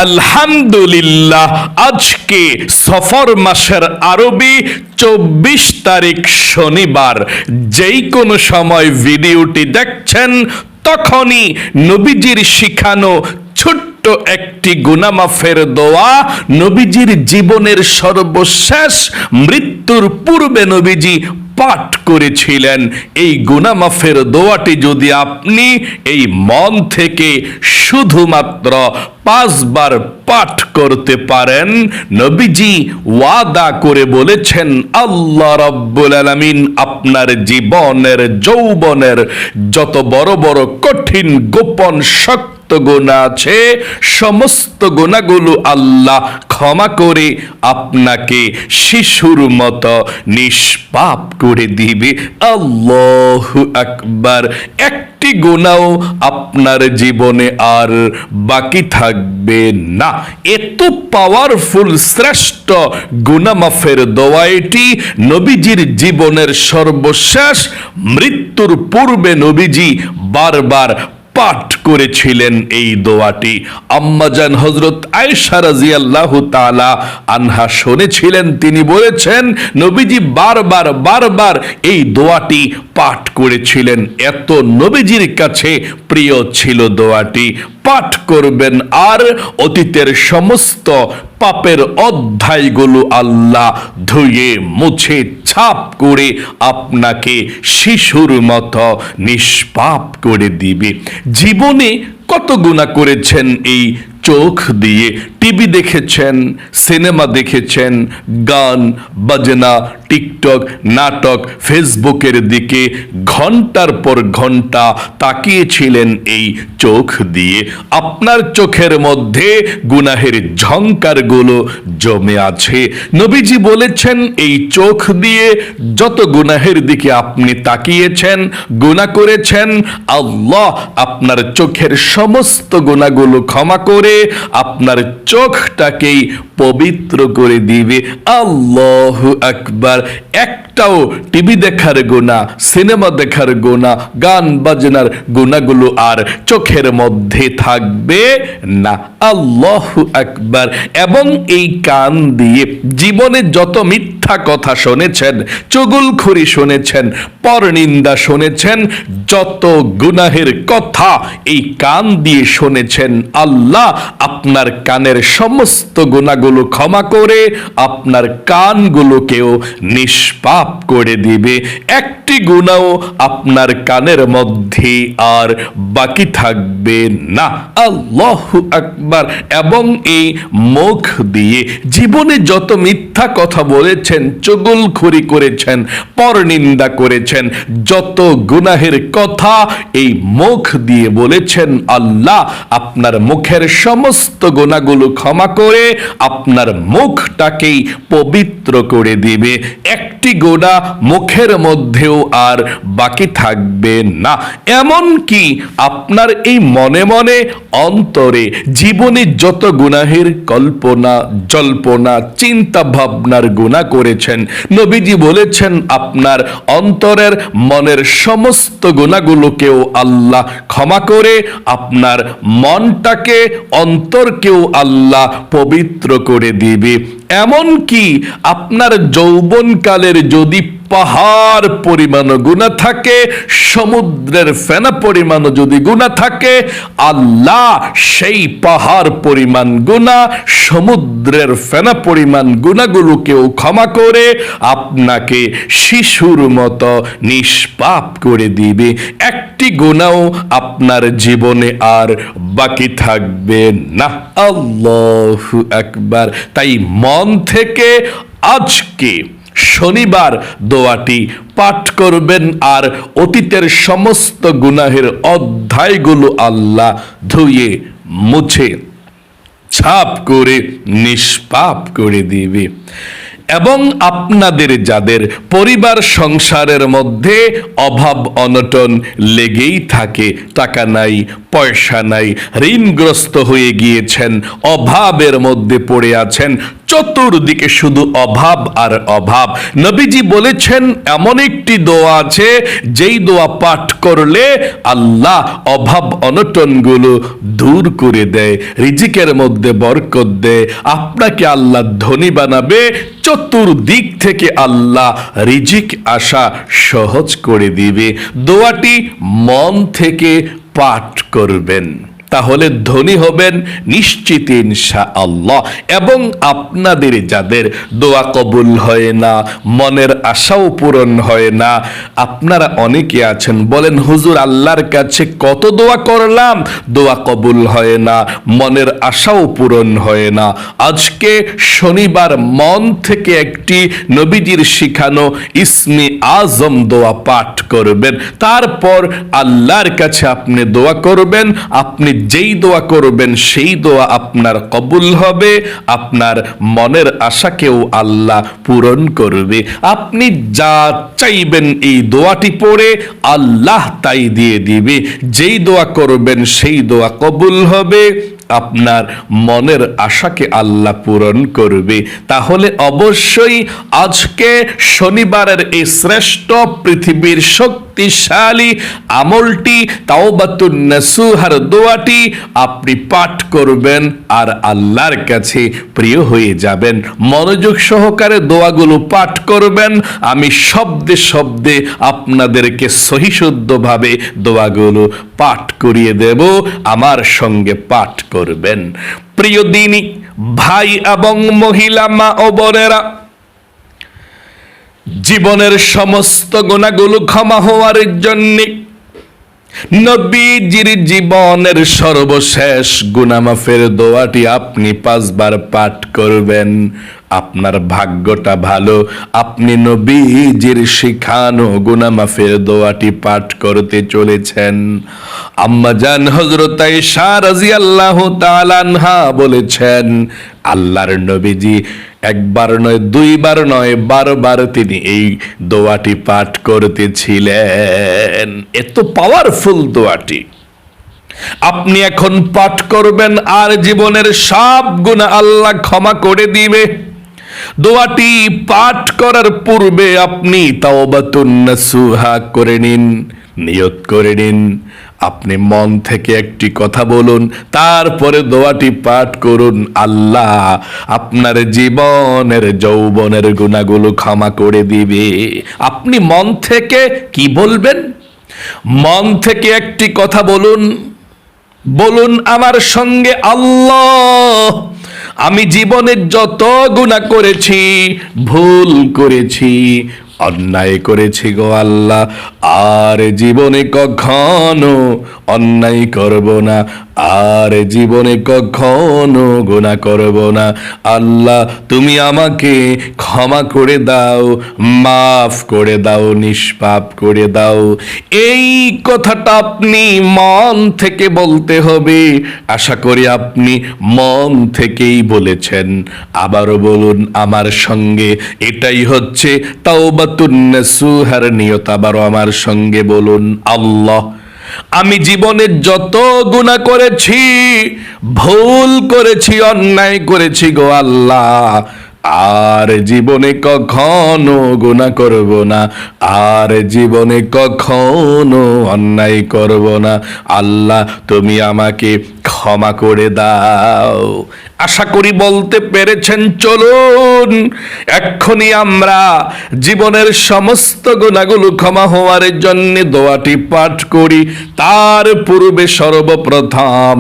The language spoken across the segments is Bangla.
আলহামদুলিল্লাহ, আজকে সফর মাসের আরবি 24 তারিখ শনিবার। যেই কোনো সময় ভিডিওটি দেখছেন তখনই নবীজির শিখানো ছোট্ট একটি গুনাহ মাফের দোয়া, নবীজির জীবনের সর্বশেষ মৃত্যুর পূর্বে নবীজি পাঠ করেছিলেন। এই গুনাহ মাফের দোয়াটি যদি আপনি এই মন থেকে শুধুমাত্র 5 বার পাঠ করতে পারেন, নবীজি ওয়াদা করে বলেছেন আল্লাহ রাব্বুল আলামিন আপনার জীবনের যৌবনের যত বড় বড় কঠিন গোপন শক্ত গুনাহ আছে, সমস্ত গুনাহগুলো আল্লাহ ক্ষমা করে আপনাকে শিশুর মতো নিষ্পাপ করে দিবে। আল্লাহু আকবার। একটি গুনাহও আপনার জীবনে আর বাকি থাকবে না। এত পাওয়ারফুল শ্রেষ্ঠ গুনাহ মাফের দোয়া এটি। নবীজির জীবনের সর্বশেষ মৃত্যুর পূর্বে নবীজি বারবার পাঠ করেছিলেন এই দোয়াটি। আম্মাজান হযরত আয়েশা রাদিয়াল্লাহু তাআলা আনহা শুনেছিলেন, তিনি বলেছেন নবীজি বারবার এই দোয়াটি পাঠ করেছিলেন। এত নবীজির কাছে প্রিয় ছিল দোয়াটি। পাঠ করবেন আর অতীতের সমস্ত পাপের অধ্যায়গুলো আল্লাহ ধুয়ে মুছে ছাপ করে আপনাকে শিশুর মতো নিষ্পাপ করে দিবে। জীবনে কত গুনাহ করেছেন এই চোখ দিয়ে। টিভি দেখেছেন, সিনেমা দেখেছেন, গান বাজনা, টিকটক, নাটক, ফেসবুকের দিকে ঘন্টার পর ঘন্টা তাকিয়েছিলেন এই চোখ দিয়ে। আপনার চোখের মধ্যে গুনাহের ঝংকারগুলো জমে আছে। নবীজি বলেছেন এই চোখ দিয়ে যত গুনাহের দিকে আপনি তাকিয়েছেন, গুনাহ করেছেন, আল্লাহ আপনার চোখের সমস্ত গুনাহগুলো ক্ষমা করে আপনার চোখটাকেই পবিত্র করে দিবে। আল্লাহু আকবার। একটাও টিভি দেখার গুনাহ, সিনেমা দেখার গুনাহ, গান বাজনার গুনাহগুলো আর চোখের মধ্যে থাকবে না। আল্লাহু আকবার। এবং এই কান দিয়ে জীবনে যত মিথ্যা কথা শুনেছেন, চুগলখড়ি শুনেছেন, পরনিন্দা শুনেছেন, যত গুনাহের কথা এই কান দিয়ে শুনেছেন, আল্লাহ আপনার কানের সমস্ত গুনাহগুলো ক্ষমা করে আপনার কানগুলোকেও নিষ্পাপ করে দিবে। একটি গুনাহও আপনার কানের মধ্যে আর বাকি থাকবে না। আল্লাহু আকবার। এবং এই মুখ দিয়ে জীবনে যত মিথ্যা কথা বলেছেন, চুগলখড়ি করেছেন, পরনিন্দা করেছেন, যত গুনাহের কথা এই মুখ দিয়ে বলেছেন, আল্লাহ আপনার মুখের সমস্ত গুনাহগুলো ক্ষমা করে আপনার মুখটাকেই পবিত্র করে দিবে। একটি গুনাহ মুখের মধ্যেও আর বাকি থাকবে না। এমন কি আপনার এই মনে মনে অন্তরে জীবনে যত গুনাহের কল্পনা জল্পনা চিন্তা ভাবনার গুনাহ করেছেন, নবীজি বলেছেন আপনার অন্তরের মনের সমস্ত গুনাহগুলোকেও আল্লাহ ক্ষমা করে আপনার মনটাকে অন্তরকেও আল্লাহ পবিত্র করে দিবে। এমন কি আপনার যৌবনকালের যদি পাহাড় পরিমাণ গুনাহ থাকে, সমুদ্রের ফেনা পরিমাণ যদি গুনাহ থাকে, আল্লাহ সেই পাহাড় পরিমাণ গুনাহ, সমুদ্রের ফেনা পরিমাণ গুনাহগুলোকেও ক্ষমা করে আপনাকে শিশুর মতো নিষ্পাপ করে দিবে। একটি গুনাহও আপনার জীবনে আর বাকি থাকবে না। আল্লাহু আকবার। তাই মন থেকে আজকে শনিবার দোয়াটি পাঠ করবেন আর অতীতের সমস্ত গুনাহের অধ্যায়গুলো আল্লাহ ধুয়ে মুছে ছাপ করে নিষ্পাপ করে দিবে। এবং আপনাদের যাদের পরিবার সংসারের মধ্যে অভাব অনটন লেগেই থাকে, টাকা নাই, পয়সা নাই, ঋণগ্রস্ত হয়ে গিয়েছেন, অভাবের মধ্যে পড়ে আছেন, চতুর্দিকে শুধু অভাব আর অভাব। নবীজি বলেছেন এমন একটি দোয়া আছে যেই দোয়া পাঠ করলে আল্লাহ অভাব অনটনগুলো দূর করে দেয়, রিজিকের মধ্যে বরকত দেয়, আপনাকে আল্লাহ ধনী বানাবে, চতুর্দিক থেকে আল্লাহ রিজিক আসা সহজ করে দিবে। দোয়াটি মন থেকে পাঠ করবেন, তাহলে ধনী হবেন নিশ্চিত ইনশাআল্লাহ। এবং আপনাদের যাদের দোয়া কবুল হয় না, মনের আশাও পূরণ হয় না, আপনারা অনেকে আছেন বলেন হুজুর আল্লাহর কাছে কত দোয়া করলাম, দোয়া কবুল হয় না, মনের আশাও পূরণ হয় না। আজকে শনিবার মন থেকে একটি নবীজির শিখানো ইসমে আজম দোয়া পাঠ করবেন, তারপর আল্লাহর কাছে আপনি দোয়া করবেন। আপনি যেই দোয়া করবেন সেই দোয়া আপনার কবুল হবে, আপনার মনের আশাকেও আল্লাহ পূরণ করবে। আপনি যা চাইবেন এই দোয়াটি পড়ে আল্লাহ তাই দিয়ে দিবে। যেই দোয়া করবেন সেই দোয়া কবুল হবে, আপনার মনের আশাকে আল্লাহ পূরণ করবে। তাহলে অবশ্যই আজকে শনিবারের এই শ্রেষ্ঠ পৃথিবীর শক্তিশালী আমলটি তাওবাতুন নাসুহার দোয়াটি আপনি পাঠ করবেন আর আল্লাহর কাছে প্রিয় হয়ে যাবেন। মনোযোগ সহকারে দোয়াগুলো পাঠ করবেন, আমি শব্দে শব্দে আপনাদেরকে সহিশুদ্ধভাবে দোয়াগুলো পাঠ করিয়ে দেব, আমার সঙ্গে পাঠ করবেন। প্রিয় দিনী ভাই এবং মহিলা, মা ও বোনেরা, জীবনের সমস্ত গুনাহগুলো ক্ষমা হওয়ার জন্য নবীজির জীবনের সর্বশেষ গুনাহ মাফের দোয়াটি আপনি 5 বার পাঠ করবেন। আপনার ভাগ্যটা ভালো, আপনি নবীজির শিখানো গুনাহ মাফের দোয়াটি পাঠ করতে চলেছেন। আম্মা জান হযরত আয়েশা রাদিয়াল্লাহু তাআলা আনহা বলেছেন, আল্লাহর নবীজি একবার নয়, 2 বার নয়, 12 বার তিনি এই দোয়াটি পাঠ করতেছিলেন। এত পাওয়ারফুল দোয়াটি আপনি এখন পাঠ করবেন আর জীবনের সব গুনাহ আল্লাহ ক্ষমা করে দিবে। দোয়াটি পাঠ করার পূর্বে আপনি তাওবাতুন নাসুহা করে নিন, নিয়ত করে নিন। আপনি মন থেকে একটি কথা বলুন, তারপরে দোয়াটি পাঠ করুন। আল্লাহ আপনার জীবনের যৌবনের গুনাহগুলো ক্ষমা করে দিবে। আপনি মন থেকে কি বলবেন? মন থেকে একটি কথা বলুন, বলুন আমার সঙ্গে, আল্লাহ আমি জীবনে যত গুনাহ করেছি, ভুল করেছি, অন্যায় করেছি গো আল্লাহ, আর জীবনে কখনো অন্যায় করব না, আর জীবনে কখনো গুনাহ করব না। আল্লাহ তুমি আমাকে ক্ষমা করে দাও, মাফ করে দাও, নিষ্পাপ করে দাও। এই কথাটা আপনি মন থেকে বলতে হবে। আশা করি আপনি মন থেকেই বলেছেন। আবারও বলুন আমার সঙ্গে, এটাই হচ্ছে তাওবাতুন নাসুহার নিয়ত। আবারও আমার সঙ্গে বলুন, আল্লাহ আমি জীবনে যত গুনাহ করেছি, ভুল করেছি, অন্যায় করেছি গো আল্লাহ, আর জীবনে কখনো গুনাহ করব না, আর জীবনে কখনো অন্যায় করব না। আল্লাহ তুমি আমাকে ক্ষমা করে দাও। আশা করি বলতে পেরেছেন। চলুন এক্ষুনি আমরা জীবনের সমস্ত গুনাহগুলো ক্ষমা হওয়ার জন্য দোয়াটি পাঠ করি। তার পূর্বে সর্বপ্রথম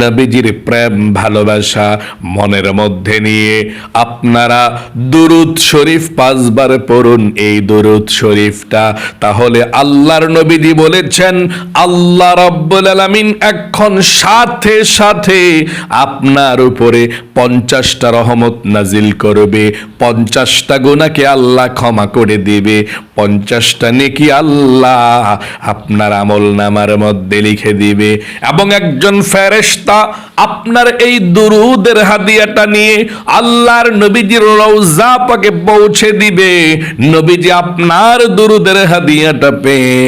নবীজির প্রেম ভালোবাসা মনের মধ্যে নিয়ে আপনারা দুরূদ শরীফ 5 বার পড়ুন। এই দুরূদ শরীফটা তাহলে আল্লাহর নবীজি বলেছেন, আল্লাহ রাব্বুল আলামিন এখন সাথে সাথে আপনার উপরে 50টা রহমত নাজিল করবে, 50টা গুনাহকে আল্লাহ ক্ষমা করে দিবে, 50টা নেকি আল্লাহ আপনার আমলনামার মধ্যে লিখে দিবে। এবং একজন ফেরেশতা আপনার এই দুরুদের হাদিয়াটা নিয়ে আল্লাহর নবীজির রওজা পাকে পৌঁছে দিবে। নবীজি আপনার দুরুদের হাদিয়াটা পেয়ে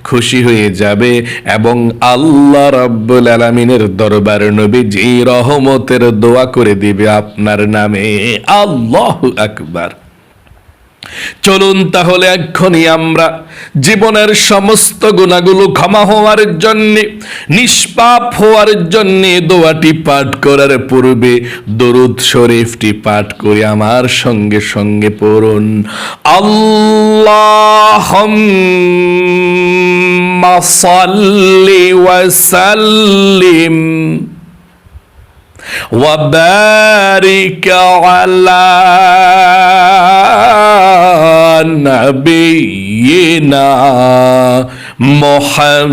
খুশি হয়ে যাবে এবং আল্লাহ রাব্বুল আলামিনের দরবার নবীজি রহমতের দোয়া করে দিবে আপনার নামে। আল্লাহু আকবার। চলুন তাহলে এক্ষুনি আমরা জীবনের সমস্ত গুনাহগুলো ক্ষমা হওয়ার জন্য, নিষ্পাপ হওয়ার জন্য দোয়াটি পাঠ করার পূর্বে দরুদ শরীফটি পাঠ করে আমার সঙ্গে সঙ্গে পড়ুন। আল্লাহুম্মা সাল্লি ওয়া সাল্লিম وبارك على نبينا محمد।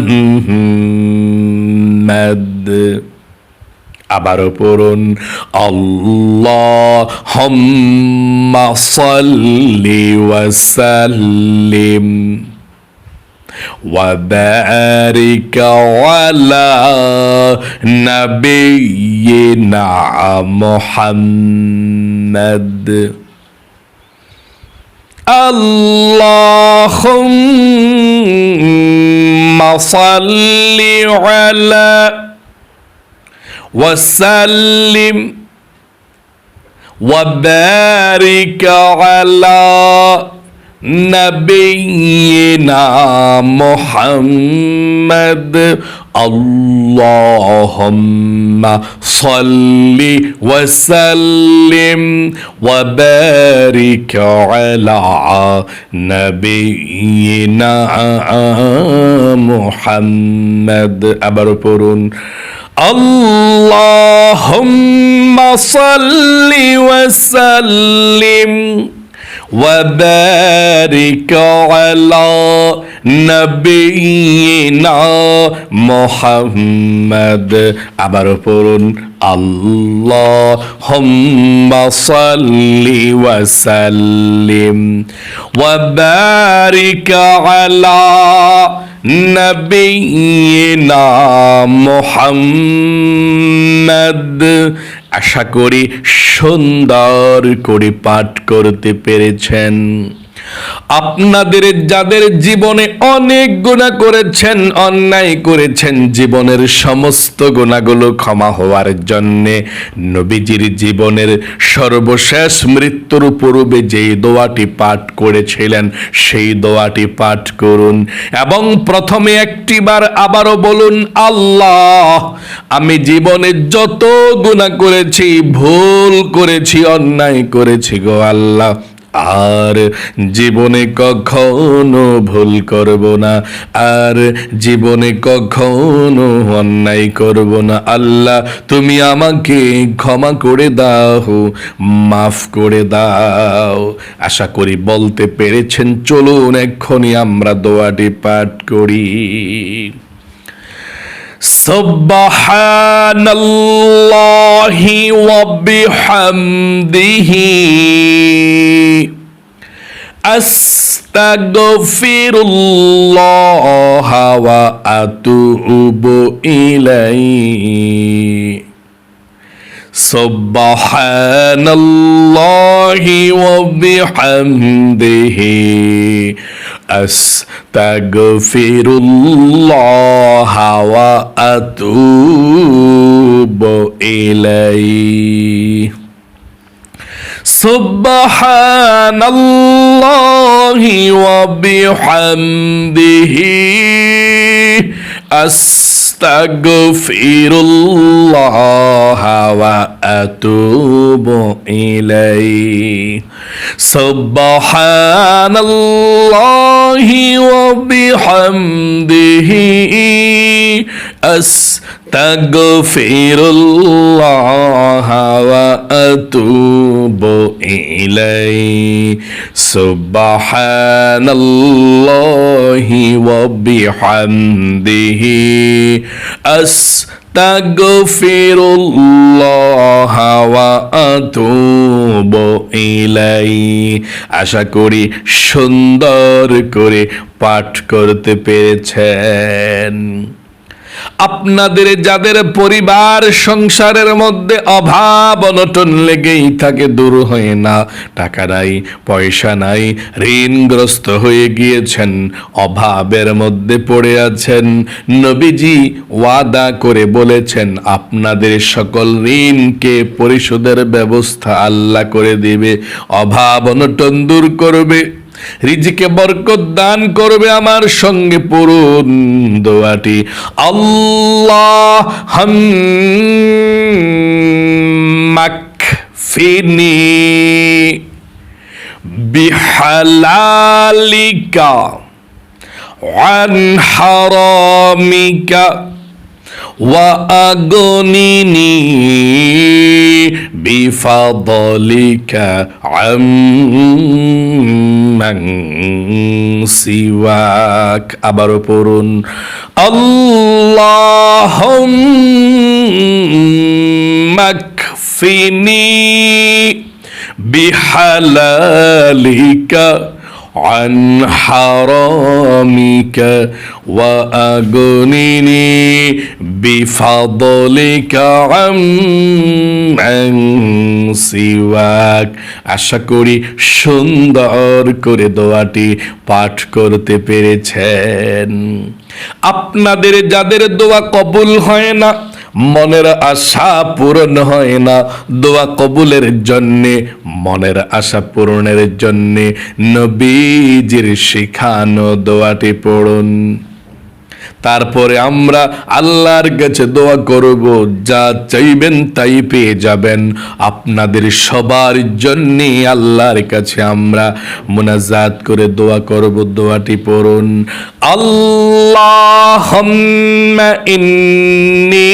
আবারও পড়ুন আল্লাহুম্মা সাল্লি ওয়া সাল্লিম وبارك على نبينا محمد। اللهم صل على وسلم وبارك على نبينا محمد। اللهم صل وسلم وبارك على نبينا محمد। আবার পড়ুন اللهم صل وسلم وبارك على نبينا محمد। আবার পড়ুন اللهم صل وسلم وبارك على نبينا محمد। আশা করি সুন্দর করে পাঠ করতে পেরেছেন। আপনাদের যাদের জীবনে অনেক গুনাহ করেছেন, অন্যায় করেছেন, জীবনের সমস্ত গুনাহগুলো ক্ষমা হওয়ার জন্যে নবীজির জীবনের সর্বশেষ মৃত্যুর পূর্বে যেই দোয়াটি পাঠ করেছিলেন সেই দোয়াটি পাঠ করুন এবং প্রথমে একটিবার আবারও বলুন আল্লাহ, আমি জীবনে যত গুনাহ করেছি, ভুল করেছি, অন্যায় করেছি গো আল্লাহ, আর জীবনে কখনো ভুল করব না, আর জীবনে কখনো অন্যায় করব না। আল্লাহ তুমি আমাকে ক্ষমা করে দাও, মাফ করে দাও। আশা করি বলতে পেরেছেন। চলুন এক্ষুনি আমরা দোয়াটি পাঠ করি। সুবহানাল্লাহি ওয়া বিহামদিহি আস্তাগফিরুল্লাহ ওয়া আতুবু ইলাইহি। সুবহানাল্লাহি ওয়া বিহামদিহি আস্তাগফিরুল্লাহ ওয়া আতুবু ইলাইহি। সুবহানাল্লাহি ওয়া বিহামদিহি আস্তাগফিরুল্লাহ ওয়া আতুবু ইলাইহি। সুবহানাল্লাহি ওয়া বিহামদিহি আস্তাগফিরুল্লাহ ওয়া আতুবু ইলাইহি। সুবহানাল্লাহি ওয়া বিহামদিহি আস্তাগফিরুল্লাহ ওয়া আতুবু ইলাইহি। আশা করি সুন্দর করে পাঠ করতে পেরেছেন। আপনাদের যাদের পরিবার সংসারের মধ্যে অভাব অনটন লেগেই থাকে, দূর হয় না, টাকা নাই, পয়সা নাই, ঋণগ্রস্ত হয়ে গিয়েছেন, অভাবের মধ্যে পড়ে আছেন, নবীজি ওয়াদা করে বলেছেন আপনাদের সকল ঋণকে পরিশোধের ব্যবস্থা আল্লাহ করে দিবে, অভাব অনটন দূর করবে, রিজিকে বরকত দান করবে। আমার সঙ্গে পড়ুন দোয়াটি, আল্লাহ মাকফিনি বিহালালিকা আন হারামিকা ওয়া আগনিনি বিফাদলিকা আম্মান সিওয়াক। আবারও পড়ুন, আল্লাহুম্মা কফিনি বিহালালিকা عن حرامك وأغنني بفضلك عمن سواك। আশা করি সুন্দর করে দোয়াটি পাঠ করতে পেরেছেন। আপনাদের যাদের দোয়া কবুল হয় না, মনের আশা পূরণ হয় না, দোয়া কবুলের জন্যে, মনের আশা পূরণের জন্যে নবীজির শিখানো দোয়াটি পড়ুন। তারপরে আমরা আল্লাহর কাছে দোয়া করব, যা চাইবেন তাই পেয়ে যাবেন। আপনাদের সবার জন্যে আল্লাহর কাছে আমরা মুনাজাত করে দোয়া করব। দোয়াটি পড়ুন, আল্লাহুম্মা ইন্নী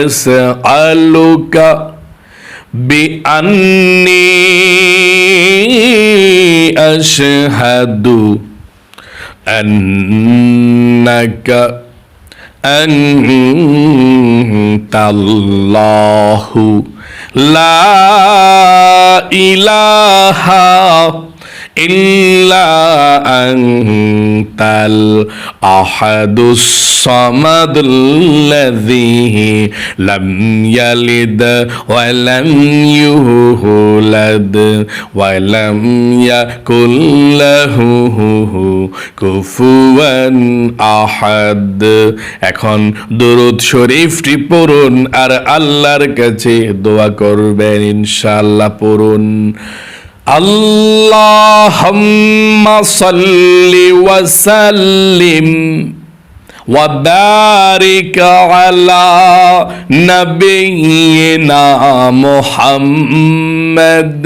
আসআলুকা বিআন্নী আশহাদু আন্নাকা আনতাল্লাহু লা ইলাহা ইল্লা আনতাল আহাদুস সামাদুল্লাযী লাম ইয়ালিদ ওয়া লাম ইউলাদ ওয়া লাম ইয়াকুল লাহু কুফুয়ান আহাদ। এখন দুরূদ শরীফটি পড়ুন আর আল্লাহর কাছে দোয়া করবেন ইনশাআল্লাহ। পড়ুন, আল্লাহুম্মা সাল্লি ওয়া সাল্লিম ওয়া বারিক আলা নাবিয়িনা মুহাম্মাদ।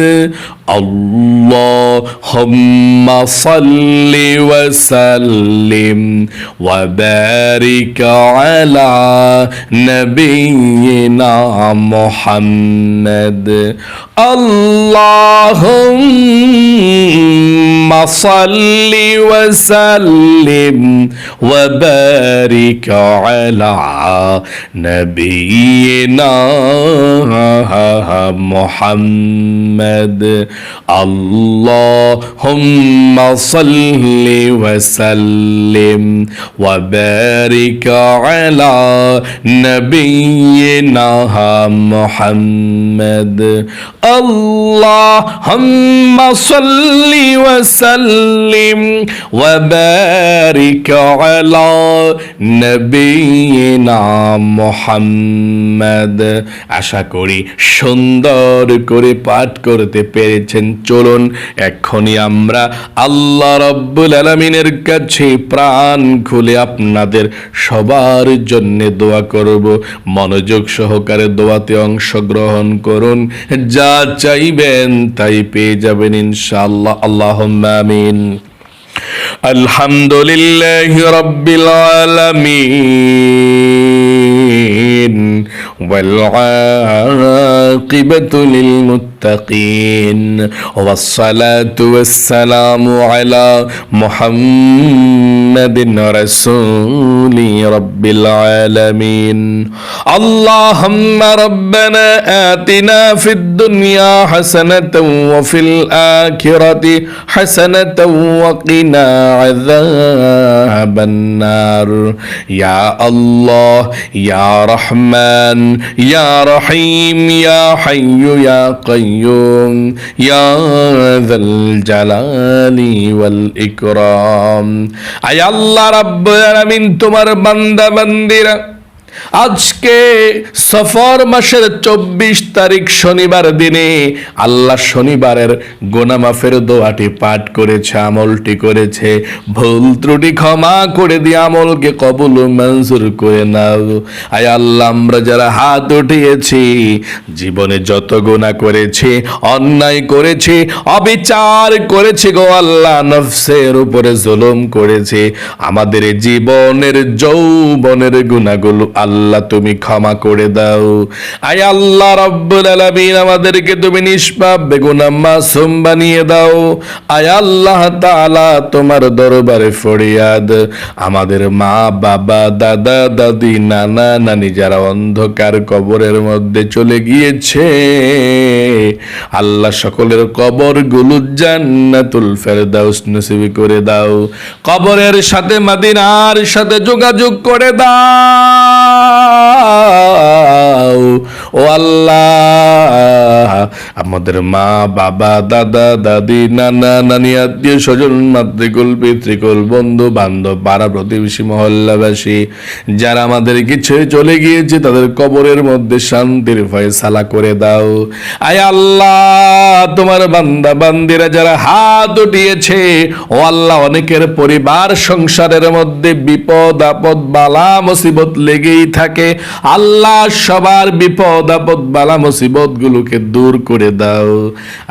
আল্লাহুম্মা সাল্লি ওয়া সাল্লিম ওয়া বারিক আলা নাবিয়িনা মুহাম্মাদ। আল্লাহুম্মা সাল্লি ওয়া সাল্লিম ওয়া বারিক আলা নাবিয়িনা মুহাম্মাদ। আল্লাহুম্মা সাল্লি ওয়া সাল্লিম ওয়া বারিক আলা নাবিয়িনা মুহাম্মাদ। আল্লাহুম্মা সাল্লি ওয়া সাল্লিম ওয়া বারিক আলা নাবিয়িনা মুহাম্মাদ। আশা করি সুন্দর করে পাঠ করতে পেরেছেন। চলুন এখনই আমরা আল্লাহ রাব্বুল আলামিনের কাছে প্রাণ খুলে আপনাদের সবার জন্য দোয়া করব। মনোযোগ সহকারে দোয়াতে অংশগ্রহণ করুন, যা চাইবেন তাই পেয়ে যাবেন ইনশাআল্লাহ। আল্লাহুম্মা আমিন। আলহামদুলিল্লাহি রাব্বিল আলামিন ওয়াল والعاقبة للمتقين والصلاة والسلام على محمد رسول رب العالمين اللهم ربنا آتنا في الدنيا حسنة وفي الآخرة حسنة وقنا عذاب النار يا الله يا رحمن يا رحيم يا حي يا قيوم يا ذا الجلال والإكرام أي الله رب العالمين তোমার বান্দা বান্দিরা আজকে সফর মাসের 24 তারিখ শনিবার দিনে আল্লাহ শনিবারের গুনাহ মাফের দোয়াটি পাঠ করেছে, আমলটি করেছে। ভুল ত্রুটি ক্ষমা করে দিয়ে আমলকে কবুল মঞ্জুর করে নাও। আয় আল্লাহ, আমরা যারা হাত উঠিয়েছি জীবনে যত গুনাহ করেছি, অন্যায় করেছি, অবিচার করেছি গো আল্লাহ, নফসের উপরে জুলুম করেছি, আমাদের জীবনের যৌবনের গুনাহগুলো আল্লাহ তুমি ক্ষমা করে দাও। আয় আল্লাহ রাব্বুল আলামিন, আমাদেরকে তুমি নিষ্পাপ বেগুনাহ মাসুম বানিয়ে দাও। আয় আল্লাহ তাআলা, তোমার দরবারে ফরিয়াদ, আমাদের মা বাবা দাদা দাদি নানা নানি যারা অন্ধকার কবরের মধ্যে চলে গিয়েছে আল্লাহ, সকলের কবরগুলো জান্নাতুল ফেরদাউস নসিব করে দাও। কবরের সাথে মদিনার সাথে যোগাযোগ করে দাও। ও আল্লাহ, আমাদের মা বাবা দাদা দাদি নানা নানি আত্মীয় স্বজন মাতৃকুল পিতৃকুল বন্ধু বান্ধব পাড়া প্রতিবেশী মহল্লাবাসী যারা আমাদের কিছু চলে গিয়েছে তাদের কবরের মধ্যে শান্তির ফয়সালা করে দাও। আয় আল্লাহ, তোমার বান্দা বান্দিরা যারা হাত উঠিয়েছে ও আল্লাহ, অনেকের পরিবার সংসারের মধ্যে বিপদ আপদ বালা মুসিবত লেগেই থাকে। আল্লাহ, সবার বিপদ আপদ বালা মুসিবত গুলোকে দূর করে দাও।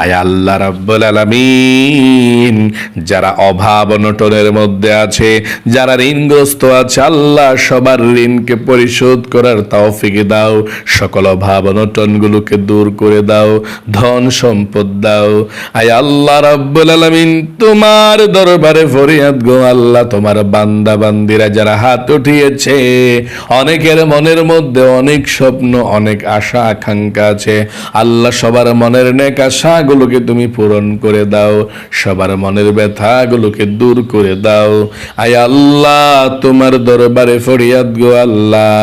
আয় আল্লাহ রাব্বুল আলামিন, যারা অভাব অনটনের মধ্যে আছে, যারা ঋণগ্রস্ত আছে, আল্লাহ সবার ঋণকে পরিশোধ করার তৌফিক দাও। সকল অভাব অনটন গুলোকে দূর করে দাও, ধন সম্পদ দাও। আয় আল্লাহ রাব্বুল আলামিন, তোমার দরবারে ফরিয়াদ গো আল্লাহ, তোমার বান্দা বান্দিরা যারা হাত উঠিয়েছে অনেকের মনের মধ্যে অনেক স্বপ্ন অনেক আশা আকাঙ্ক্ষা আছে। আল্লাহ, সবার মনের নেক আশাগুলোকে তুমি পূরণ করে দাও, সবার মনের ব্যথাগুলোকে দূর করে দাও। আয় আল্লাহ, তোমার দরবারে ফরিয়াদ গো আল্লাহ,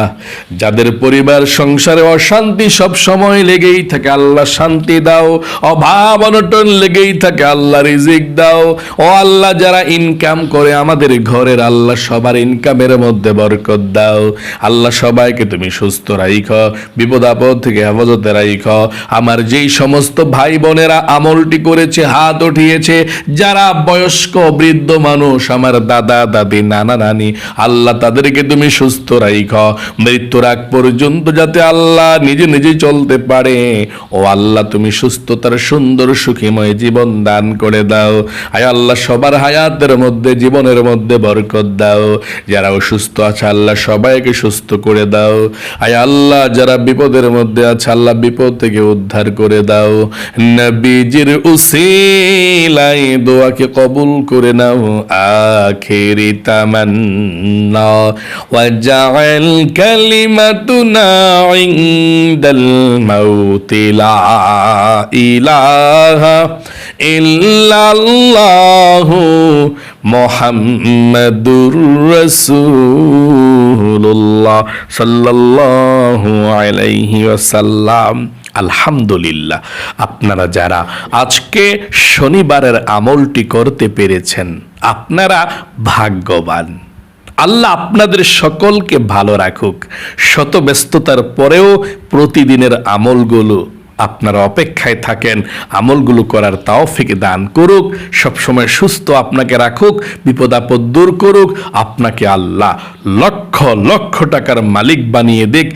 যাদের পরিবার সংসারে অশান্তি সব সময় লেগেই থাকে আল্লাহ শান্তি দাও, অভাব অনটন লেগেই থাকে আল্লাহ রিজিক দাও। ও আল্লাহ, যারা ইনকাম করে আমাদের ঘরের আল্লাহ সবার ইনকামের মধ্যে বরকত দাও। আল্লাহ, সবাইকে তুমি সুস্থ রাখো, বিপদ আপদ থেকে হেফাজতে রাখো। আমার যেই সমস্ত ভাই বোনেরা আমলটি করেছে, হাত উঠিয়েছে, যারা বয়স্ক বৃদ্ধ মানুষ, আমার দাদা দাদি নানা নানি, আল্লাহ তাদেরকে তুমি সুস্থ রাখো, মৃত্যুর আগ পর্যন্ত যাতে আল্লাহ নিজে নিজে চলতে পারে। ও আল্লাহ, তুমি সুস্থতার সুন্দর সুখীময় জীবন দান করে দাও। আয় আল্লাহ, সবার হায়াতের মধ্যে জীবনের মধ্যে বরকত দাও। যারা অসুস্থ আছে আল্লাহ সবাইকে সুস্থ করে দাও। আয় আল্লাহ, যারা বিপদের মধ্যে আছে আল্লাহ বিপদ থেকে উদ্ধার করে দাও। নবীজির উসিলায় দোয়াকে কবুল করে নাও। আখিরি তামান্না ওয়াজআল কালিমাতুনা ইনদাল মাউতি লা ইলাহা ইল্লাল্লাহু মুহাম্মাদুর রাসূলুল্লাহ সাল্লাল্লাহু আলাইহি ওয়াসাল্লাম। আলহামদুলিল্লাহ, আপনারা যারা আজকে শনিবারের আমলটি করতে পেরেছেন আপনারা ভাগ্যবান। আল্লাহ আপনাদের সকলকে ভালো রাখুক। শত ব্যস্ততার পরেও প্রতিদিনের আমলগুলো আপনারা অপেক্ষায় থাকেন, আমলগুলো করার তৌফিক দান করুক, সবসময় সুস্থ আপনাকে রাখুক, বিপদ আপদ দূর করুক, আপনাকে আল্লাহ লক্ষ লক্ষ টাকার মালিক বানিয়ে দিক।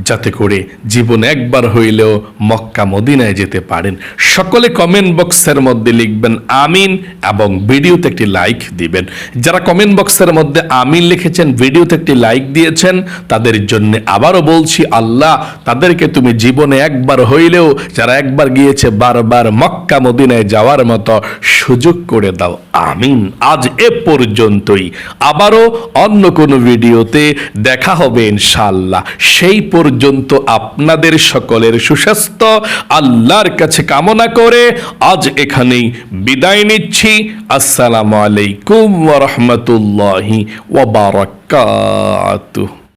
যাতে করে জীবনে একবার হইলেও মক্কা মদিনায় যেতে পারেন। সকলে কমেন্ট বক্সের মধ্যে লিখবেন আমিন এবং ভিডিওতে একটি লাইক দিবেন। যারা কমেন্ট বক্সের মধ্যে আমিন লিখেছেন, ভিডিওতে একটি লাইক দিয়েছেন, তাদের জন্য আবারও বলছি, আল্লাহ তাদেরকে তুমি জীবনে একবার হইলেও, যারা একবার গিয়েছে বারবার মক্কা মদিনায় যাওয়ার মতো সুযোগ করে দাও, আমিন। আজ এ পর্যন্তই, আবারও অন্য কোনো ভিডিওতে দেখা হবে ইনশাআল্লাহ। সেই পর্যন্ত আপনাদের সকলের সুস্বাস্থ্য আল্লাহর কাছে কামনা করে আজ এখানেই বিদায় নিচ্ছি। আসসালামু আলাইকুম ওয়া রাহমাতুল্লাহি ওয়া বারাকাতুহু।